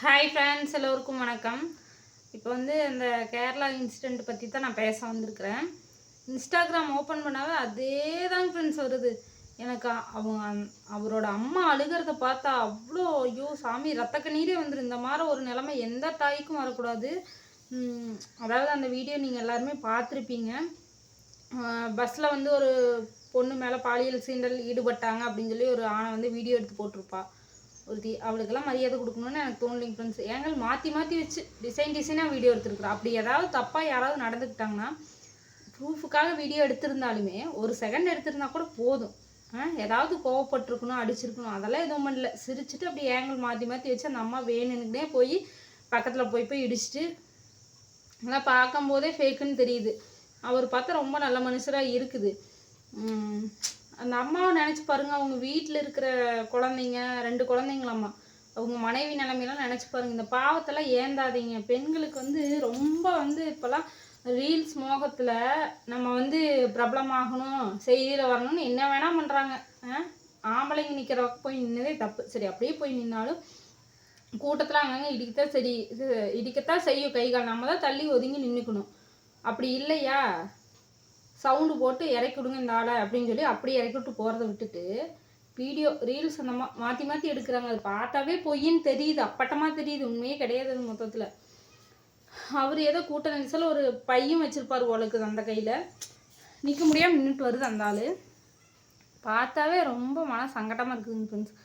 Hi friends, எல்லோருக்கும் வணக்கம். இப்போ வந்து இந்த கேரளா இன்சிடெண்ட் பற்றி தான் நான் பேச வந்திருக்கிறேன். இன்ஸ்டாகிராம் ஓப்பன் பண்ணாவே அதே தான் ஃப்ரெண்ட்ஸ் வருது. எனக்கு அவரோட அம்மா அழுகிறத பார்த்தா அவ்வளோ ஐயோ சாமி ரத்த கண்ணீரே வந்துடும். இந்த மாதிரி ஒரு நிலைமை எந்த தாய்க்கும் வரக்கூடாது. அதாவது அந்த வீடியோ நீங்கள் எல்லாருமே பார்த்துருப்பீங்க. பஸ்ஸில் வந்து ஒரு பொண்ணு மேலே பாலியல் சீண்டல் ஈடுபட்டாங்க அப்படின்னு சொல்லி ஒரு ஆணை வந்து வீடியோ எடுத்து போட்டிருப்பா. அவளுக்கெல்லாம் மரியாதை கொடுக்கணும்னு எனக்கு தோணலைங்க ஃப்ரெண்ட்ஸ். ஏங்க மாற்றி வச்சு டிசைனாக வீடியோ எடுத்துருக்குறா. அப்படி ஏதாவது தப்பாக யாராவது நடந்துக்கிட்டாங்கன்னா ப்ரூஃபுக்காக வீடியோ எடுத்திருந்தாலுமே ஒரு செகண்ட் எடுத்திருந்தா கூட போதும். ஏதாவது கோவப்பட்டிருக்கணும், அடிச்சிருக்கணும், அதெல்லாம் எதுவும் பண்ணல. சிரிச்சுட்டு அப்படி ஏங்கல் மாற்றி வச்சு அந்த அம்மா வேணுன்னே போய் பக்கத்தில் போய் இடிச்சிட்டு அதெல்லாம் பார்க்கும்போதே ஃபேக்குன்னு தெரியுது. அவர் பார்த்தா ரொம்ப நல்ல மனுஷராக இருக்குது. அந்த அம்மாவை நினச்சி பாருங்கள். அவங்க வீட்டில் இருக்கிற குழந்தைங்க 2 குழந்தைங்களாம்மா. அவங்க மனைவி நிலைமையெல்லாம் நினச்சி பாருங்கள். இந்த பாவத்தெல்லாம் ஏந்தாதீங்க. பெண்களுக்கு வந்து ரொம்ப வந்து இப்போல்லாம் ரீல்ஸ் மோகத்தில் நம்ம வந்து பிரபலமாகணும், செய்தியில் வரணும்னு என்ன வேணால் பண்ணுறாங்க. ஆம்பளைங்க நிற்கிறவங்க போய் நின்னதே தப்பு. சரி, அப்படியே போய் நின்னாலும் கூட்டத்தில் அங்கங்கே இடிக்கத்தான் செய்யும் கைகால். நம்ம தான் தள்ளி ஒதுங்கி நின்றுக்கணும். அப்படி இல்லையா சவுண்டு போட்டு இறக்கி விடுங்க இந்த ஆளை அப்படின்னு சொல்லி அப்படி இறக்கி விட்டு போகிறத விட்டுட்டு வீடியோ ரீல்ஸ் அந்த மாற்றி எடுக்கிறாங்க. அது பார்த்தாவே பொய்ன்னு தெரியுது, அப்பட்டமாக தெரியுது, உண்மையே கிடையாது. அது மொத்தத்தில் அவர் ஏதோ கூட்ட நெரிசல் ஒரு பையும் வச்சுருப்பார் அவளுக்கு. அந்த கையில் நிற்க முடியாமல் நின்றுட்டு வருது அந்த ஆள். பார்த்தாவே ரொம்ப மன சங்கடமாக இருக்குதுங்க ஃப்ரெண்ட்ஸ்.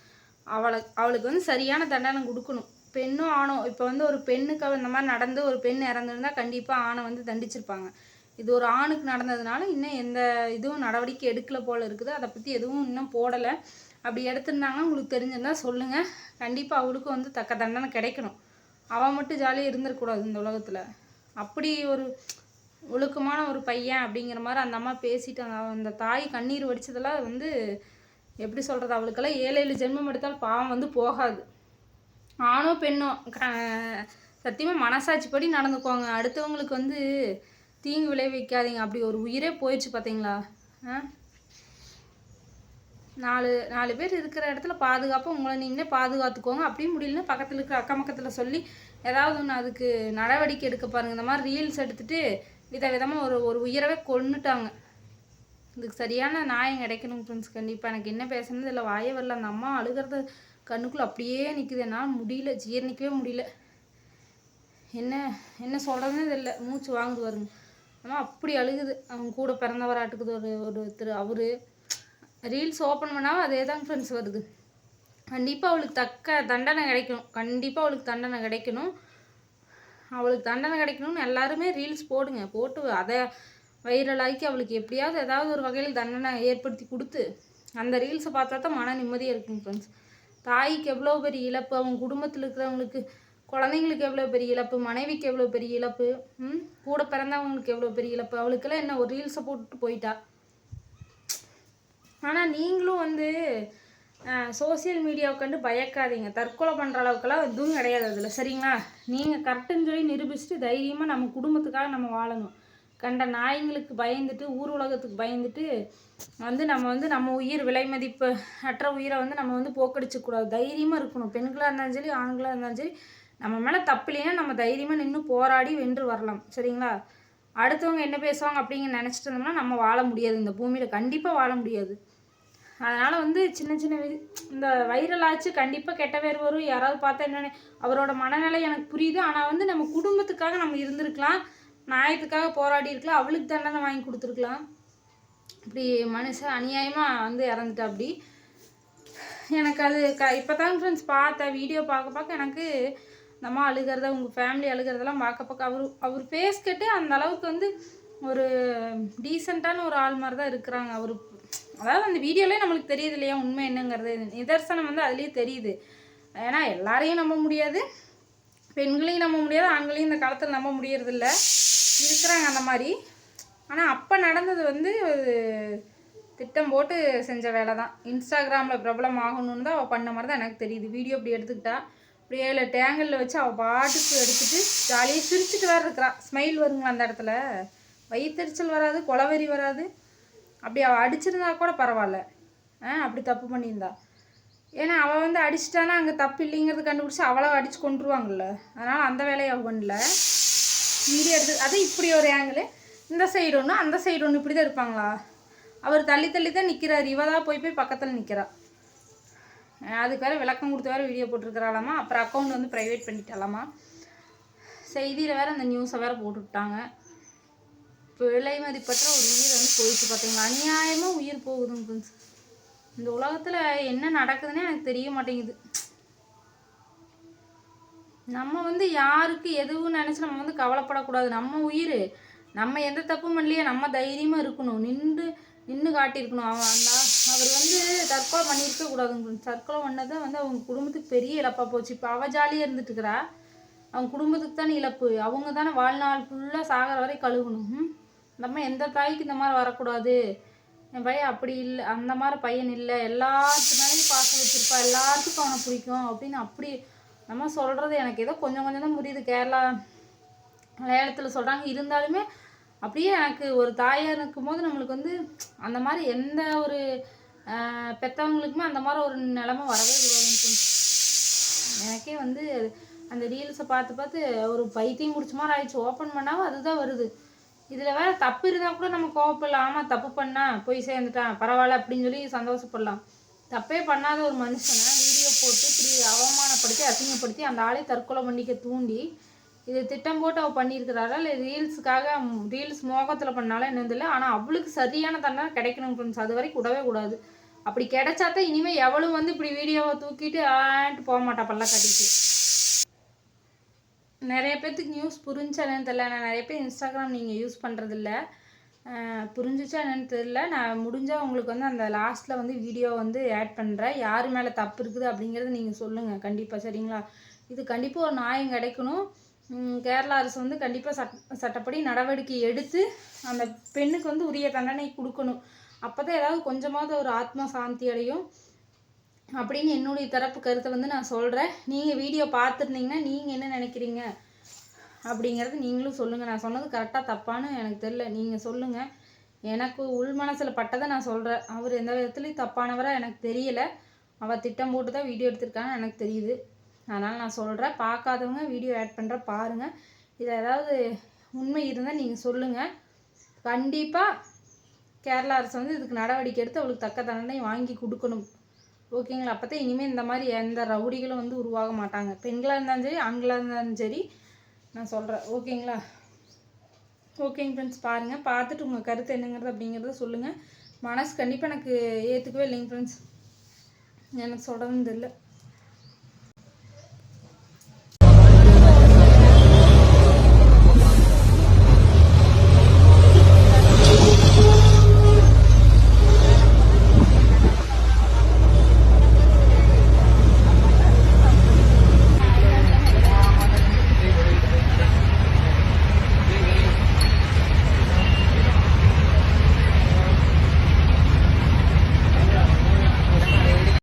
அவளுக்கு வந்து சரியான தண்டனை கொடுக்கணும். பெண்ணும் ஆணும். இப்போ வந்து ஒரு பெண்ணுக்கு இந்த மாதிரி நடந்து ஒரு பெண் இறந்துருந்தால் கண்டிப்பாக ஆணை வந்து தண்டிச்சிருப்பாங்க. இது ஒரு ஆணுக்கு நடந்ததுனால இன்னும் எந்த இதுவும் நடவடிக்கை எடுக்கலை போல் இருக்குது. அதை பற்றி எதுவும் இன்னும் போடலை. அப்படி எடுத்திருந்தாங்கன்னா உங்களுக்கு தெரிஞ்சிருந்தால் சொல்லுங்கள். கண்டிப்பாக அவளுக்கு வந்து தக்க தண்டனை கிடைக்கணும். அவன் மட்டும் ஜாலியாக இருந்துடக்கூடாது இந்த உலகத்தில். அப்படி ஒரு ஒழுக்கமான ஒரு பையன் அப்படிங்கிற மாதிரி அந்த அம்மா பேசிட்டு அந்த தாய் கண்ணீர் வடித்ததெல்லாம் வந்து எப்படி சொல்கிறது, அவளுக்கெல்லாம் 7 ஜென்மம் எடுத்தால் பாவம் வந்து போகாது. ஆணோ பெண்ணோ சத்தியமாக மனசாட்சிப்படி நடந்துக்குவாங்க. அடுத்தவங்களுக்கு வந்து தீங்கு விளைவிக்காதீங்க. அப்படி ஒரு உயிரே போயிடுச்சு பார்த்தீங்களா. 4 பேர் இருக்கிற இடத்துல பாதுகாப்பாக உங்களை நீங்களே பாதுகாத்துக்கோங்க. அப்படியும் முடியலன்னா பக்கத்தில் இருக்கிற அக்கம் பக்கத்தில் சொல்லி ஏதாவது ஒன்று அதுக்கு நடவடிக்கை எடுக்க பாருங்கள். இந்த மாதிரி ரீல்ஸ் எடுத்துகிட்டு விதமாக ஒரு உயிரவே கொன்னுட்டாங்க. இதுக்கு சரியான நியாயம் கிடைக்கணும் ஃப்ரெண்ட்ஸ். கண்டிப்பாக எனக்கு என்ன பேசணுது இல்லை, வாயே வரல. அந்த அம்மா அழுகிறது கண்ணுக்குள்ளே அப்படியே நிற்குது. என்னால் முடியல, ஜீரணிக்கவே முடியல. என்ன சொல்கிறதுன்னு இல்லை, மூச்சு வாங்குது வருங்க. ஆனால் அப்படி அழுகுது. அவங்க கூட பிறந்தவராட்டுக்குது ஒருத்தர். அவர் ரீல்ஸ் ஓப்பன் பண்ணாமல் அதே தான் ஃப்ரெண்ட்ஸ் வருது. கண்டிப்பாக அவளுக்கு தக்க தண்டனை கிடைக்கணும். கண்டிப்பாக அவளுக்கு தண்டனை கிடைக்கணும். அவளுக்கு தண்டனை கிடைக்கணும்னு எல்லாருமே ரீல்ஸ் போட்டு அதை வைரலாக்கி அவளுக்கு எப்படியாவது ஏதாவது ஒரு வகையில் தண்டனை ஏற்படுத்தி கொடுத்து அந்த ரீல்ஸை பார்த்தா தான் மன நிம்மதியாக இருக்குங்க ஃப்ரெண்ட்ஸ். தாய்க்கு எவ்வளோ பெரிய இழப்பு, அவங்க குடும்பத்தில் இருக்கிறவங்களுக்கு குழந்தைங்களுக்கு எவ்வளோ பெரிய இழப்பு, மனைவிக்கு எவ்வளோ பெரிய இழப்பு, கூட பிறந்தவங்களுக்கு எவ்வளோ பெரிய இழப்பு. அவளுக்கெல்லாம் என்ன ஒரு ரீல்ஸை போட்டுட்டு போயிட்டா. ஆனால் நீங்களும் வந்து சோசியல் மீடியாவை கண்டு பயக்காதீங்க. தற்கொலை பண்ணுற அளவுக்கெல்லாம் எதுவும் கிடையாது அதில், சரிங்களா? நீங்கள் கரெக்டுன்னு சொல்லி நிரூபிச்சுட்டு தைரியமாக நம்ம குடும்பத்துக்காக நம்ம வாழணும். கண்ட நாய்ங்களுக்கு பயந்துட்டு ஊர் உலகத்துக்கு பயந்துட்டு வந்து நம்ம உயிர் விலை மதிப்பு அற்ற உயிரை வந்து நம்ம வந்து போக்கடிச்சக்கூடாது. தைரியமாக இருக்கணும். பெண்களாக இருந்தாலும் சரி, ஆண்களாக இருந்தாலும் சரி, நம்ம மேலே தப்பு இல்லைன்னா நம்ம தைரியமாக நின்று போராடி வென்று வரலாம், சரிங்களா? அடுத்தவங்க என்ன பேசுவாங்க அப்படிங்க நினச்சிட்டு இருந்தோம்னா நம்ம வாழ முடியாது. இந்த பூமியில் கண்டிப்பாக வாழ முடியாது. அதனால் வந்து சின்ன இந்த வைரல் ஆச்சு, கண்டிப்பாக கெட்ட பேர் வரும். யாராவது பார்த்தா என்னென்ன அவரோட மனநிலை எனக்கு புரியுது. ஆனால் வந்து நம்ம குடும்பத்துக்காக நம்ம இருந்திருக்கலாம், நியாயத்துக்காக போராடி இருக்கலாம், அவளுக்கு தண்டனை வாங்கி கொடுத்துருக்கலாம். இப்படி மனுஷன் அநியாயமாக வந்து இறந்துட்டா. அப்படி எனக்கு அது இப்போ தான் ஃப்ரெண்ட்ஸ் பார்த்தேன். வீடியோ பார்க்க எனக்கு நம்ம அழுகிறத, உங்கள் ஃபேமிலி அழுகிறதெல்லாம் பார்க்க அவர் ஃபேஸ் கட்டு அந்த அளவுக்கு வந்து ஒரு டீசெண்டான ஒரு ஆள் மாதிரி தான் இருக்கிறாங்க. அதாவது அந்த வீடியோலேயே நம்மளுக்கு தெரியுது இல்லையா உண்மை என்னங்கிறது. நிதர்சனம் வந்து அதுலேயே தெரியுது. ஏன்னா எல்லாரையும் நம்ப முடியாது, பெண்களையும் நம்ப முடியாது, ஆண்களையும் இந்த காலத்தில் நம்ப முடியறதில்ல, இருக்கிறாங்க அந்த மாதிரி. ஆனால் அப்போ நடந்தது வந்து திட்டம் போட்டு செஞ்ச வேலை தான். இன்ஸ்டாகிராமில் பிரபலம் ஆகணும்னு தான் அவள் பண்ண மாதிரி தான் எனக்கு தெரியுது. வீடியோ இப்படி எடுத்துக்கிட்டா இப்படி 7 டேங்கிளில் வச்சு அவள் பாட்டுக்கு எடுத்துகிட்டு ஜாலியாக சிரிச்சுட்டு வேறு இருக்கிறான். ஸ்மைல் வருங்களா அந்த இடத்துல, வயிற்றுச்சல் வராது, கொலவெறி வராது. அப்படி அவள் அடிச்சிருந்தா கூட பரவாயில்ல, அப்படி தப்பு பண்ணியிருந்தா. ஏன்னா அவள் வந்து அடிச்சிட்டானா அங்கே தப்பு இல்லைங்கிறது கண்டுபிடிச்சி அவளை அடித்து கொண்டுருவாங்கல்ல. அதனால் அந்த வேலையை அவள் பண்ணல. வீடியோ எடுத்து அது இப்படி ஒரு ஆங்கிள், இந்த சைடு ஒன்று அந்த சைடு ஒன்று, இப்படி தான் இருப்பாங்களா? அவர் தள்ளி தள்ளி தான் நிற்கிறார், இவ தான் போய் போய் பக்கத்தில் நிற்கிறா. அதுக்கு வேறு விளக்கம் கொடுத்து வேறு வீடியோ போட்டிருக்கிறாளாமா. அப்புறம் அக்கௌண்ட் வந்து ப்ரைவேட் பண்ணிட்டாலாமா. செய்தியில் வேறு அந்த நியூஸை வேறு போட்டுவிட்டாங்க. இப்போ விலை மதிப்பற்ற ஒரு உயிர் வந்து போயிடுச்சு பார்த்தீங்களா. அநியாயமாக உயிர் போகுதுங்க ஃப்ரெண்ட்ஸ். இந்த உலகத்தில் என்ன நடக்குதுன்னே எனக்கு தெரிய மாட்டேங்குது. நம்ம வந்து யாருக்கு எதுவும் நினச்சி நம்ம வந்து கவலைப்படக்கூடாது. நம்ம உயிர், நம்ம எந்த தப்பும் பண்ணலையே, நம்ம தைரியமாக இருக்கணும், நின்று காட்டியிருக்கணும். அவர் வந்து தற்கொலை பண்ணியிருக்க கூடாதுங்க. தற்கொலை பண்ணதை வந்து அவங்க குடும்பத்துக்கு பெரிய இழப்பாக போச்சு. இப்போ அவள் ஜாலியாக இருந்துட்டுருக்கிறா, அவங்க குடும்பத்துக்கு தானே இழப்பு. அவங்க தானே வாழ்நாள் ஃபுல்லாக சாகிற வரை கழுகணும். நம்ம எந்த தாய்க்கு இந்த மாதிரி வரக்கூடாது. என் பையன் அப்படி இல்லை, அந்த மாதிரி பையன் இல்லை, எல்லாத்துக்குனாலையும் பாசம் வச்சுருப்பா, எல்லாத்துக்கும் அவனை பிடிக்கும் அப்படின்னு அப்படி நம்ம சொல்கிறது எனக்கு ஏதோ கொஞ்சம் கொஞ்சம் தான் புரியுது. கேரளா மலையாளத்தில் சொல்கிறாங்க. இருந்தாலுமே அப்படியே எனக்கு ஒரு தாயாக இருக்கும் போது நம்மளுக்கு வந்து அந்த மாதிரி எந்த ஒரு பெற்றவங்களுக்குமே அந்த மாதிரி ஒரு நிலைமை வரவே கூடாதுன்னு எனக்கே வந்து அந்த ரீல்ஸை பார்த்து பார்த்து ஒரு பைத்தியம் முடிச்ச மாதிரி ஆயிடுச்சு. ஓப்பன் பண்ணாமல் அதுதான் வருது. இதில் வேறு தப்பு இருந்தால் கூட நம்ம கோவப்படலாம். ஆமாம் தப்பு பண்ணால் போய் சேர்ந்துட்டான் பரவாயில்ல அப்படின்னு சொல்லி சந்தோஷப்படலாம். தப்பே பண்ணாத ஒரு மனுஷனை வீடியோ போட்டு இப்படி அவமானப்படுத்தி அசிங்கப்படுத்தி அந்த ஆளை தற்கொலை பண்ணிக்க தூண்டி இது திட்டம் போட்டு அவள் பண்ணியிருக்கிறாரா இல்லை ரீல்ஸுக்காக ரீல்ஸ் மோகத்தில் பண்ணாலும் என்னது இல்லை. ஆனால் அவளுக்கு சரியான தண்டனை கிடைக்கணும் ஃப்ரெண்ட்ஸ். அது வரைக்கும் விடவே கூடாது. அப்படி கிடைச்சாதான் இனிமேல் எவளும் வந்து இப்படி வீடியோவை தூக்கிட்டு ஆன்ட்டு போக மாட்டா பல்ல கட்டிட்டு. நிறைய பேர்த்துக்கு நியூஸ் புரிஞ்சா என்னன்னு தெரியல. நான் நிறைய பேர் இன்ஸ்டாகிராம் நீங்கள் யூஸ் பண்ணுறதில்ல, புரிஞ்சிச்சா என்னன்னு தெரியல. நான் முடிஞ்சால் உங்களுக்கு வந்து அந்த லாஸ்ட்டில் வந்து வீடியோ வந்து ஆட் பண்ணுறேன். யார் மேலே தப்பு இருக்குது அப்படிங்கிறது நீங்கள் சொல்லுங்கள் கண்டிப்பாக, சரிங்களா? இது கண்டிப்பாக ஒரு நியாயம் கிடைக்கணும். கேரளா அரசு வந்து கண்டிப்பாக சட்டப்படி நடவடிக்கை எடுத்து அந்த பெண்ணுக்கு வந்து உரிய தண்டனை கொடுக்கணும். அப்போ தான் ஏதாவது கொஞ்சமாவது ஒரு ஆத்மா சாந்தி அடையும் அப்படின்னு என்னுடைய தரப்பு கருத்தை வந்து நான் சொல்கிறேன். நீங்கள் வீடியோ பார்த்துருந்தீங்கன்னா நீங்கள் என்ன நினைக்கிறீங்க அப்படிங்கிறது நீங்களும் சொல்லுங்கள். நான் சொன்னது கரெக்டாக தப்பான்னு எனக்கு தெரியல, நீங்கள் சொல்லுங்கள். எனக்கு உள் மனசில் பட்டதை நான் சொல்கிறேன். அவர் எந்த விதத்துலையும் தப்பானவராக எனக்கு தெரியலை. அவள் திட்டம் போட்டு தான் வீடியோ எடுத்திருக்கான்னு எனக்கு தெரியுது. அதனால் நான் சொல்கிறேன். பார்க்காதவங்க வீடியோ ஆட் பண்ணுற பாருங்கள். இதில் ஏதாவது உண்மை இருந்தால் நீங்கள் சொல்லுங்கள். கண்டிப்பாக கேரளா அரசு வந்து இதுக்கு நடவடிக்கை எடுத்து அவளுக்கு தக்க தண்டனை வாங்கி கொடுக்கணும். ஓகேங்களா? அப்போ தான் இனிமேல் இந்த மாதிரி எந்த ரவுடிகளும் வந்து உருவாக மாட்டாங்க. பெண்களாக இருந்தாலும் சரி ஆண்களாக இருந்தாலும் சரி நான் சொல்கிறேன். ஓகேங்களா? ஓகேங்க ஃப்ரெண்ட்ஸ், பாருங்கள். பார்த்துட்டு உங்கள் கருத்து என்னங்கிறது அப்படிங்கிறத சொல்லுங்கள். மனசு கண்டிப்பாக எனக்கு ஏற்றுக்கவே இல்லைங்க ஃப்ரெண்ட்ஸ். எனக்கு சொல்கிறதுன்னு தெரியல.